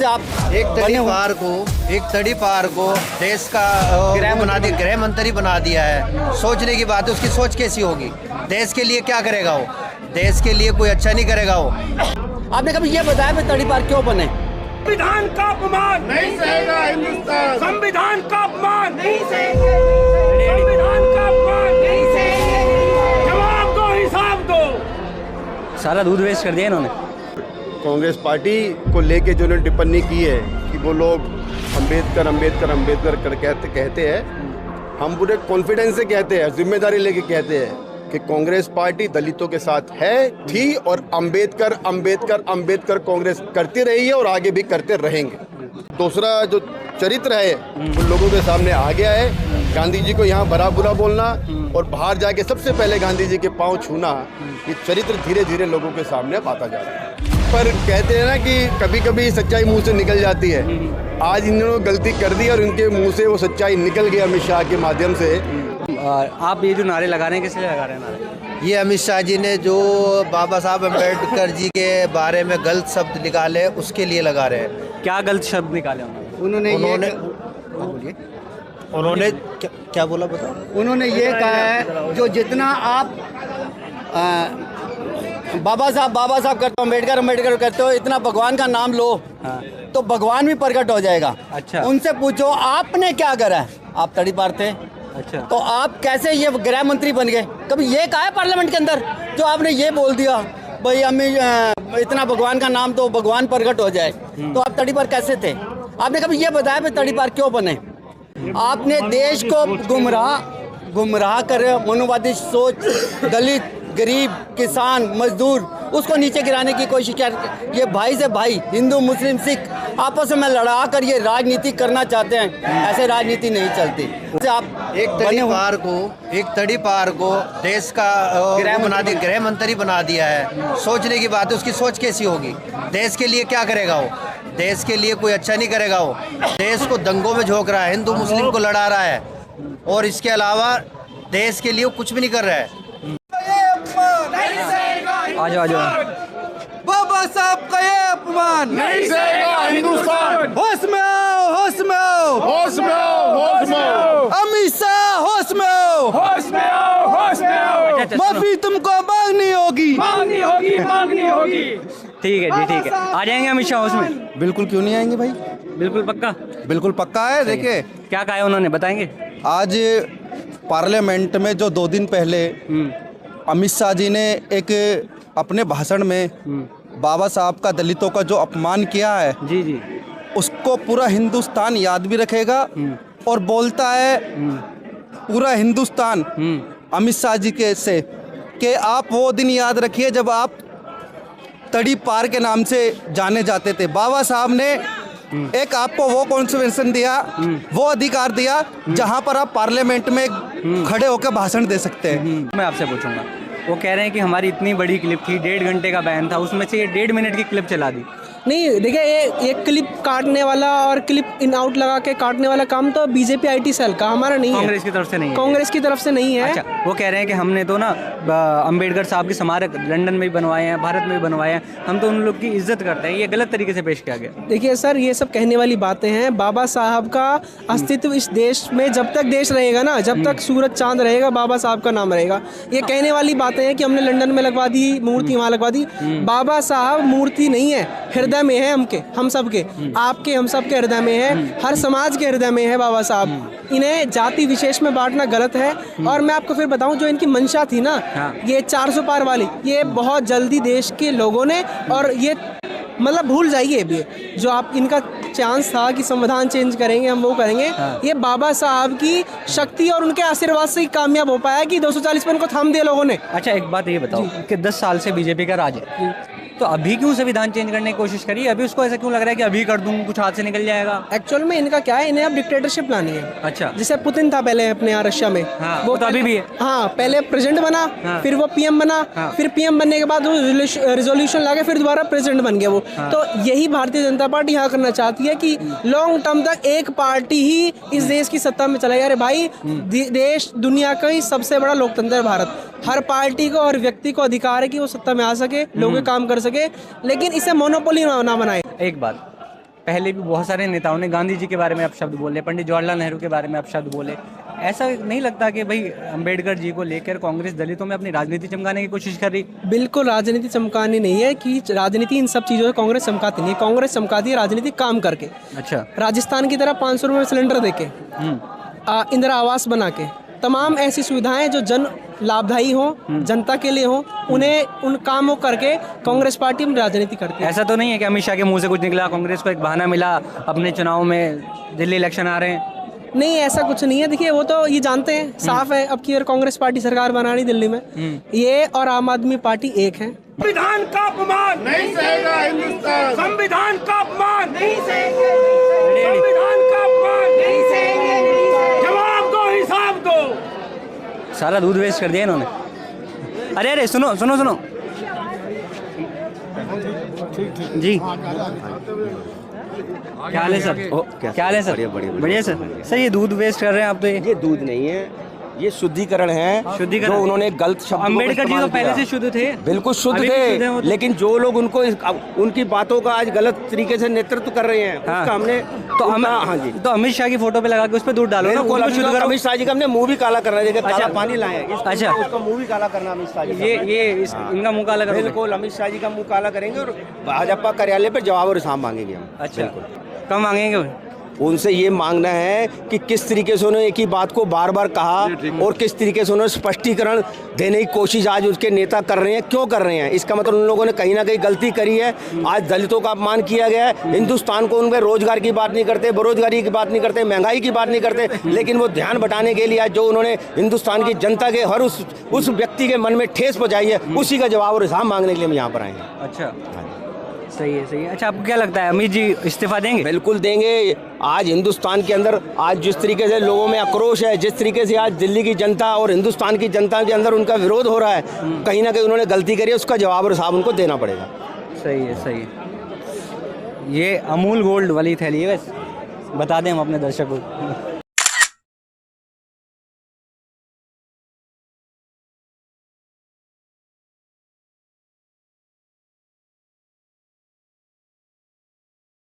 आप एक तड़ी पार को देश का गृह मंत्री बना दिया है। सोचने की बात है, उसकी सोच कैसी होगी? देश के लिए क्या करेगा वो? देश के लिए कोई अच्छा नहीं करेगा वो। आपने कभी ये बताया मैं तड़ी पार क्यों बने? संविधान का अपमान नहीं सहेगा हिंदुस्तान, संविधान का अपमान नहीं सहेगा, संविधान का अपमान नहीं सहेगा। जवाब दो, हिसाब दो। सारा दूध वेस्ट कर दिया इन्होंने। कांग्रेस पार्टी को लेके जो उन्होंने टिप्पणी की है कि वो लोग अंबेडकर अंबेडकर अंबेडकर कर कहते हैं, हम पूरे कॉन्फिडेंस से कहते हैं, जिम्मेदारी लेके कहते हैं कि कांग्रेस पार्टी दलितों के साथ है, थी और अंबेडकर अंबेडकर अंबेडकर कांग्रेस करती रही है और आगे भी करते रहेंगे। दूसरा जो चरित्र है वो लोगों के सामने आ गया है। गांधी जी को यहाँ भला बुरा बोलना और बाहर जाके सबसे पहले गांधी जी के पांव छूना, ये चरित्र धीरे धीरे लोगों के सामने आता जा रहा है। पर कहते हैं ना कि कभी कभी सच्चाई मुंह से निकल जाती है। आज इन्होंने गलती कर दी और उनके मुंह से वो सच्चाई निकल गई अमित शाह के माध्यम से। आप ये जो नारे लगा रहे हैं, किस लिए लगा रहे हैं नारे? ये अमित शाह जी ने जो बाबा साहब अम्बेडकर जी के बारे में गलत शब्द निकाले, उसके लिए लगा रहे हैं। क्या गलत शब्द निकाले उन्होंने क्या बोला बताओ? उन्होंने ये कहा है जो जितना आप बाबा साहब करते हो, अम्बेडकर करते हो, इतना भगवान का नाम लो तो भगवान भी प्रकट हो जाएगा। अच्छा। उनसे पूछो आपने क्या करा है? आप तड़ी पार थे। अच्छा। तो आप कैसे ये गृह मंत्री बन गए? कभी ये कहा है पार्लियामेंट के अंदर जो आपने ये बोल दिया भाई हमें इतना भगवान का नाम तो भगवान प्रकट हो जाए? तो आप तड़ी पार कैसे थे? आपने कभी ये बताया मैं तड़ी पार क्यों बने? आपने देश को गुमराह कर मनोवादी सोच, दलित, गरीब, किसान, मजदूर, उसको नीचे गिराने की कोशिश किया। ये भाई से भाई, हिंदू मुस्लिम सिख आपस में लड़ा कर ये राजनीति करना चाहते हैं। ऐसे राजनीति नहीं चलती। आप एक तड़ी पार को देश का गृह मंत्री बना दिया है। सोचने की बात है, उसकी सोच कैसी होगी? देश के लिए क्या करेगा वो? देश के लिए कोई अच्छा नहीं करेगा वो। देश को दंगों में झोंक रहा है, हिंदू मुस्लिम को लड़ा रहा है और इसके अलावा देश के लिए कुछ भी नहीं कर रहा है। आ जाओ। बाबा साहब का ये अपमान नहीं सहेगा हिंदुस्तान। होश में आओ, होश में आओ, होश में आओ, होश में आओ, अमित शाह होश में आओ, होश में आओ, होश में आओ। माफी तुमको मांगनी होगी, मांगनी होगी, मांगनी होगी। ठीक है जी, ठीक है। आ जाएंगे अमित शाह उसमें? बिल्कुल, क्यों नहीं आएंगे भाई? बिल्कुल पक्का? बिल्कुल पक्का है। देखिए क्या कहा है उन्होंने, बताएंगे? आज पार्लियामेंट में जो 2 दिन पहले अमित शाह जी ने एक अपने भाषण में बाबा साहब का दलितों का जो अपमान किया है, जी, उसको पूरा हिंदुस्तान याद भी रखेगा और बोलता है पूरा हिंदुस्तान अमित शाह जी के से कि आप वो दिन याद रखिए जब आप तड़ी पार के नाम से जाने जाते थे। बाबा साहब ने एक आपको वो कॉन्स्टिट्यूशन दिया, वो अधिकार दिया जहां पर आप पार्लियामेंट में खड़े होकर भाषण दे सकते हैं। मैं आपसे पूछूंगा, वो कह रहे हैं कि हमारी इतनी बड़ी क्लिप थी, 1.5 घंटे का बयान था, उसमें से ये 1.5 मिनट की क्लिप चला दी। नहीं देखिए, ये क्लिप काटने वाला और क्लिप इन आउट लगा के काटने वाला काम तो बीजेपी IT सेल का, हमारा नहीं है। कांग्रेस की तरफ से नहीं है? कांग्रेस की तरफ से नहीं है। अच्छा, वो कह रहे हैं कि हमने तो ना अंबेडकर साहब के स्मारक लंदन में भी बनवाए हैं, भारत में भी बनवाए हैं, हम तो उन लोग की इज्जत करते हैं। ये गलत तरीके से पेश किया गया। देखिए सर, ये सब कहने वाली बातें हैं। बाबा साहब का अस्तित्व इस देश में जब तक देश रहेगा ना, जब तक सूरज चांद रहेगा, बाबा साहब का नाम रहेगा। ये कहने वाली बातें हैं कि हमने लंदन में लगवा दी मूर्ति, वहाँ लगवा दी। बाबा साहब मूर्ति नहीं है, हृदय में है हम सबके, आपके हम सब के हृदय में है, हर समाज के हृदय में है बाबा साहब। इन्हें जाति विशेष में बांटना गलत है। और मैं आपको फिर बताऊं, जो इनकी मंशा थी ना, ये 400 पार वाली, ये बहुत जल्दी देश के लोगों ने, और ये मतलब भूल जाइए भी, जो आप इनका चांस था कि संविधान चेंज करेंगे, हम वो करेंगे, ये बाबा साहब की शक्ति और उनके आशीर्वाद से ही कामयाब हो पाया कि 240 पे इनको थाम दिया लोगों ने। अच्छा, एक बात ये बताओ कि 10 साल से बीजेपी का राज है, तो अभी क्यों संविधान चेंज करने की कोशिश करी? अभी उसको ऐसा क्यों लग रहा है कि अभी कर दूं, कुछ हाथ से निकल जाएगा? एक्चुअल में इनका क्या है, इन्हें अब डिक्टेटरशिप लानी है। अच्छा। जैसे पुतिन था पहले अपने यहाँ रशिया में, वो तो अभी भी है। हाँ, पहले प्रेसिडेंट बना, फिर वो PM बना, फिर PM बनने के बाद वो रिजोल्यूशन ला के फिर दोबारा प्रेसिडेंट बन गया वो। तो यही भारतीय जनता पार्टी यहाँ करना चाहती है कि लॉन्ग टर्म तक एक पार्टी ही इस देश की सत्ता में चला। अरे भाई, देश दुनिया का ही सबसे बड़ा लोकतंत्र है भारत। हर पार्टी को और व्यक्ति को अधिकार है कि वो सत्ता में आ सके, लोगों के काम कर सके, लेकिन इसे मोनोपोली ना बनाए। एक बात, पहले भी बहुत सारे नेताओं ने गांधी जी के बारे में अपशब्द बोले, पंडित जवाहरलाल नेहरू के बारे में अपशब्द बोले। ऐसा नहीं लगता कि भाई अंबेडकर जी को लेकर कांग्रेस दलितों में अपनी राजनीति चमकाने की कोशिश कर रही? बिल्कुल राजनीति चमकानी नहीं है कि राजनीति इन सब चीज़ों से कांग्रेस चमकाती नहीं है। कांग्रेस चमकाती है राजनीति काम करके। अच्छा। राजस्थान की तरह 500 रुपये में सिलेंडर देके, इंदिरा आवास बना के, तमाम ऐसी सुविधाएं जो जन लाभदायी हो, जनता के लिए हो, उन्हें उन कामों करके कांग्रेस पार्टी में राजनीति करती है। ऐसा तो नहीं है कि अमित शाह के मुंह से कुछ निकला, कांग्रेस को एक बहाना मिला अपने चुनाव में, दिल्ली इलेक्शन आ रहे हैं? नहीं, ऐसा कुछ नहीं है। देखिए वो तो ये जानते हैं, साफ है अब की बार कांग्रेस पार्टी सरकार बना रही दिल्ली में, ये और आम आदमी पार्टी एक है। संविधान का अपमान नहीं सहेगा हिंदुस्तान, संविधान का अपमान नहीं सहेंगे, संविधान का अपमान नहीं सहेंगे, जवाब दो, हिसाब दो। सारा दूध वेस्ट कर दिया इन्होंने। अरे अरे सुनो सुनो सुनो जी, क्या हाल है सर? क्या हाल है सर? बढ़िया सर। ये दूध वेस्ट कर रहे हैं आप तो। ये दूध नहीं है, ये शुद्धिकरण है। शुद्धिकरण जो उन्होंने गलत शब्दों का अंबेडकर जी तो इस्तेमाल पहले किया। से शुद्ध थे, बिल्कुल शुद्ध अभी भी शुद्ध हैं वो थे, तो। लेकिन जो लोग उनको उनकी बातों का आज गलत तरीके से नेतृत्व कर रहे हैं, हाँ। उसका हमने तो हाँ जी, तो अमित शाह की फोटो पे लगा के उस पे दूध डालो ना, बिल्कुल। उनको शुद्ध करो। अमित शाह जी का हमने मुंह भी काला करना है, काला अच्छा। पानी लाए हैं। अच्छा। उसका मुंह भी काला करना अमित शाह जी का। इनका मुंह काला करोगे? बिल्कुल, अमित शाह जी का मुंह काला करेंगे और भाजपा कार्यालय पर जवाब और हिसाब मांगेंगे हम। अच्छा, कब मांगेंगे? उनसे ये मांगना है कि किस तरीके से उन्होंने एक ही बात को बार बार कहा और किस तरीके से उन्होंने स्पष्टीकरण देने की कोशिश आज उसके नेता कर रहे हैं, क्यों कर रहे हैं। इसका मतलब उन लोगों ने कहीं ना कहीं गलती करी है। आज दलितों का अपमान किया गया है, हिंदुस्तान को उनमें रोजगार की बात नहीं करते, बेरोजगारी की बात नहीं करते, महंगाई की बात नहीं करते, लेकिन वो ध्यान बटाने के लिए आज जो उन्होंने हिंदुस्तान की जनता के हर उस व्यक्ति के मन में ठेस पहुंचाई है, उसी का जवाब और हिसाब मांगने के लिए हम यहाँ पर आए हैं। अच्छा, सही है सही है। अच्छा, आपको क्या लगता है अमित जी इस्तीफा देंगे? बिल्कुल देंगे। आज हिंदुस्तान के अंदर आज जिस तरीके से लोगों में आक्रोश है, जिस तरीके से आज दिल्ली की जनता और हिंदुस्तान की जनता के अंदर उनका विरोध हो रहा है, कहीं ना कहीं उन्होंने गलती करी है, उसका जवाब और हिसाब उनको देना पड़ेगा। सही है सही है। ये अमूल गोल्ड वाली थैली है, बस बता दें हम अपने दर्शकों को।